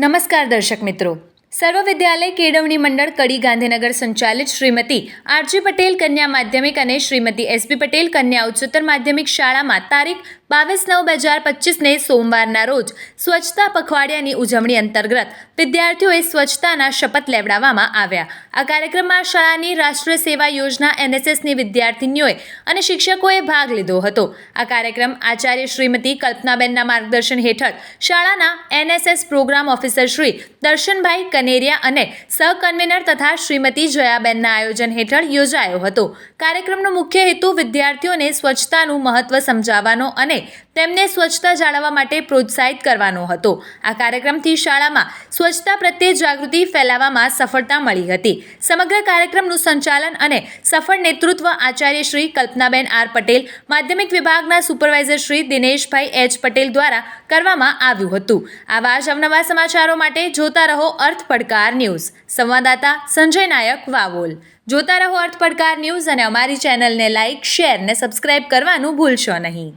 નમસ્કાર દર્શક મિત્રો, સર્વ વિદ્યાલય કેળવણી મંડળ કડી ગાંધીનગર સંચાલિત શ્રીમતી આરજી પટેલ કન્યા માધ્યમિક અને શ્રીમતી એસબી પટેલ કન્યા ઉચ્ચતર માધ્યમિક શાળામાં તારીખ 22/9/2025ને સોમવારના રોજ સ્વચ્છતા પખવાડિયાની ઉજવણી અંતર્ગત વિદ્યાર્થીઓએ સ્વચ્છતાના શપથ લેવડાવવામાં આવ્યા। આ કાર્યક્રમમાં શાળાની રાષ્ટ્રીય સેવા યોજના એનએસએસની વિદ્યાર્થીનીઓએ અને શિક્ષકોએ ભાગ લીધો હતો। આ કાર્યક્રમ આચાર્ય શ્રીમતી કલ્પનાબેનના માર્ગદર્શન હેઠળ શાળાના NSS programme officer Shri Darshanbhai Kaneria અને સહકન્વીનર તથા શ્રીમતી જયાબેનના આયોજન હેઠળ યોજાયો હતો। કાર્યક્રમનો મુખ્ય હેતુ વિદ્યાર્થીઓને સ્વચ્છતાનું મહત્વ સમજાવવાનો અને તેમને સ્વચ્છતા જાળવવા માટે પ્રોત્સાહિત કરવાનો હતો। આ કાર્યક્રમથી શાળામાં સ્વચ્છતા પ્રત્યે જાગૃતિ ફેલાવવામાં સફળતા મળી હતી। સમગ્ર કાર્યક્રમનું સંચાલન અને સફળ નેતૃત્વ આચાર્ય શ્રી કલ્પનાબેન આર પટેલ, માધ્યમિક વિભાગના સુપરવાઇઝર શ્રી દિનેશભાઈ એચ પટેલ દ્વારા કરવામાં આવ્યું હતું। આવા જ અવનવા સમાચારો માટે જોતા રહો અર્થ પડકાર ન્યૂઝ। સંવાદદાતા સંજય નાયક, વાવોલ। જોતા રહો અર્થ પડકાર ન્યૂઝ અને અમારી ચેનલને લાઇક, શેર ને સબસ્ક્રાઇબ કરવાનું ભૂલશો નહીં।